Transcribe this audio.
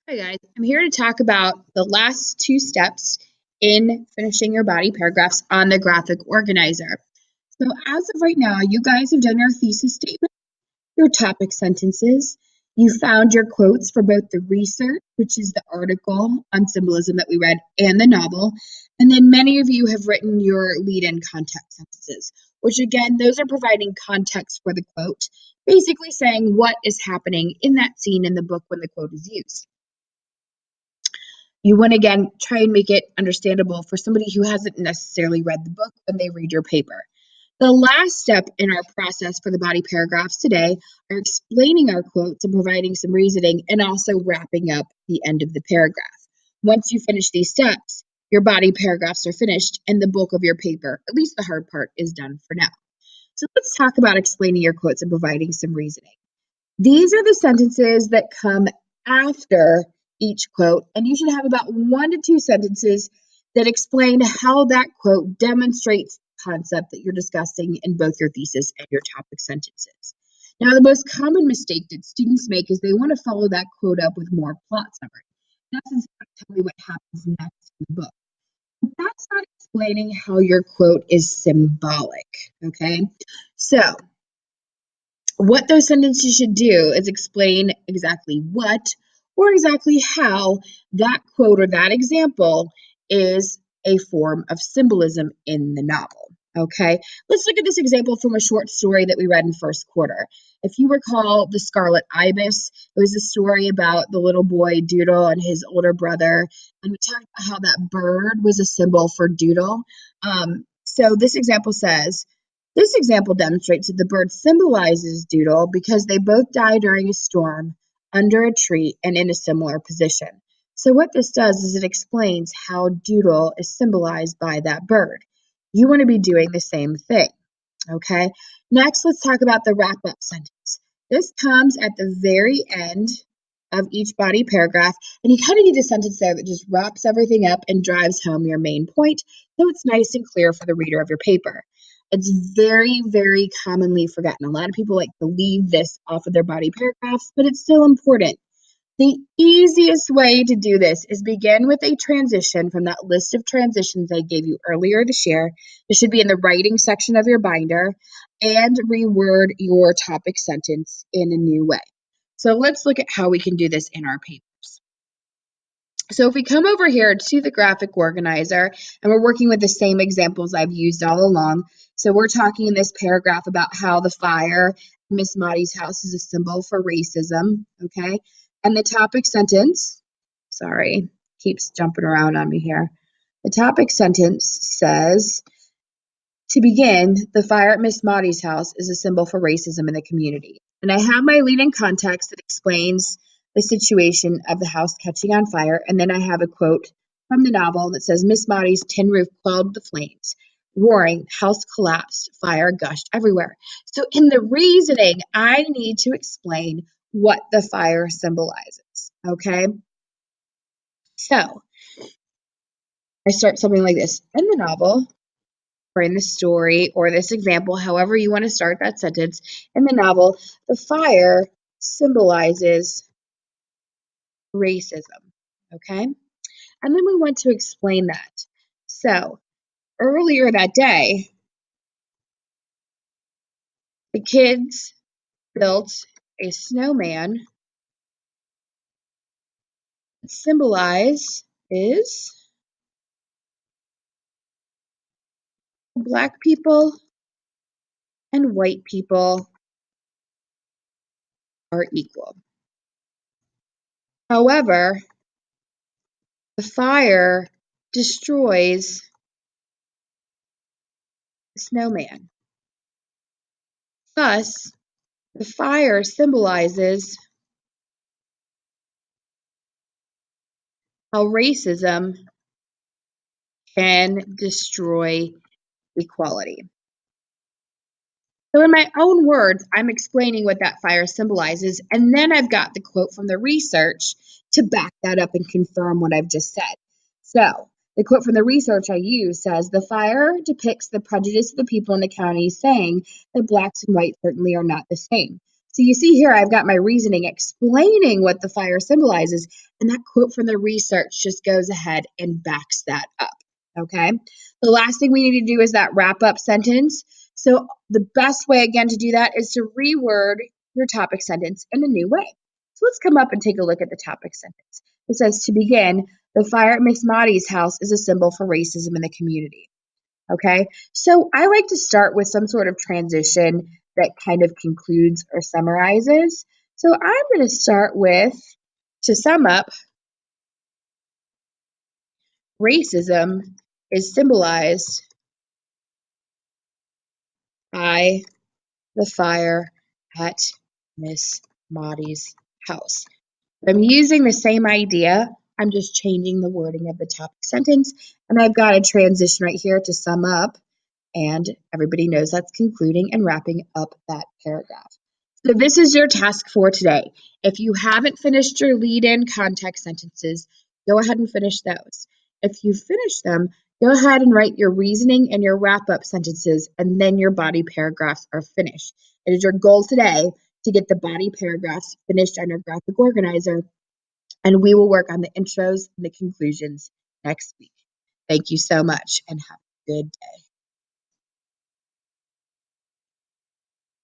Hi guys, I'm here to talk about the last two steps in finishing your body paragraphs on the graphic organizer. So as of right now, you guys have done your thesis statement, your topic sentences, you found your quotes for both the research, which is the article on symbolism that we read, and the novel, and then many of you have written your lead-in context sentences, which again, those are providing context for the quote, basically saying what is happening in that scene in the book when the quote is used. You want to, again, try and make it understandable for somebody who hasn't necessarily read the book when they read your paper. The last step in our process for the body paragraphs today are explaining our quotes and providing some reasoning and also wrapping up the end of the paragraph. Once you finish these steps, your body paragraphs are finished and the bulk of your paper, at least the hard part, is done for now. So let's talk about explaining your quotes and providing some reasoning. These are the sentences that come after each quote, and you should have about 1 to 2 sentences that explain how that quote demonstrates the concept that you're discussing in both your thesis and your topic sentences. Now, the most common mistake that students make is they want to follow that quote up with more plot summary. That's in fact tell me what happens next in the book. But that's not explaining how your quote is symbolic, okay? So, what those sentences should do is explain exactly what or exactly how that quote or that example is a form of symbolism in the novel. Okay, let's look at this example from a short story that we read in first quarter. If you recall The Scarlet Ibis, it was a story about the little boy Doodle and his older brother, and we talked about how that bird was a symbol for Doodle. So this example says, this example demonstrates that the bird symbolizes Doodle because they both die during a storm under a tree and in a similar position. So what this does is it explains how Doodle is symbolized by that bird. You want to be doing the same thing, okay? Next, let's talk about the wrap-up sentence. This comes at the very end of each body paragraph, and you kind of need a sentence there that just wraps everything up and drives home your main point, so it's nice and clear for the reader of your paper. It's very, very commonly forgotten. A lot of people like to leave this off of their body paragraphs, but it's still important. The easiest way to do this is begin with a transition from that list of transitions I gave you earlier this year. It should be in the writing section of your binder, and reword your topic sentence in a new way. So let's look at how we can do this in our papers. So if we come over here to the graphic organizer, and we're working with the same examples I've used all along. So we're talking in this paragraph about how the fire in Miss Maudie's house is a symbol for racism, okay? And the topic sentence, sorry, keeps jumping around on me here. The topic sentence says, to begin, the fire at Miss Maudie's house is a symbol for racism in the community. And I have my lead-in context that explains the situation of the house catching on fire, and then I have a quote from the novel that says, Miss Maudie's tin roof quelled the flames. Roaring, house collapsed, fire gushed everywhere. So in the reasoning, I need to explain what the fire symbolizes, okay? So I start something like this. In the novel, or in the story, or this example, however you want to start that sentence, in the novel, the fire symbolizes racism, okay? And then we want to explain that. So earlier that day, the kids built a snowman that symbolizes Black people and white people are equal. However, the fire destroys the snowman. Thus, the fire symbolizes how racism can destroy equality. So in my own words, I'm explaining what that fire symbolizes, and then I've got the quote from the research to back that up and confirm what I've just said. So the quote from the research I use says, the fire depicts the prejudice of the people in the county, saying that Blacks and whites certainly are not the same. So you see here, I've got my reasoning explaining what the fire symbolizes, and that quote from the research just goes ahead and backs that up, okay? The last thing we need to do is that wrap-up sentence. So the best way, again, to do that is to reword your topic sentence in a new way. So let's come up and take a look at the topic sentence. It says, to begin, the fire at Miss Maudie's house is a symbol for racism in the community. Okay, so I like to start with some sort of transition that kind of concludes or summarizes. So I'm going to start with, to sum up, racism is symbolized by the fire at Miss Maudie's house. I'm using the same idea. I'm just changing the wording of the topic sentence, and I've got a transition right here to sum up. And everybody knows that's concluding and wrapping up that paragraph. So this is your task for today. If you haven't finished your lead-in context sentences, go ahead and finish those. If you finish them, go ahead and write your reasoning and your wrap-up sentences, and then your body paragraphs are finished. It is your goal today to get the body paragraphs finished on your graphic organizer, and we will work on the intros and the conclusions next week. Thank you so much, and have a good day.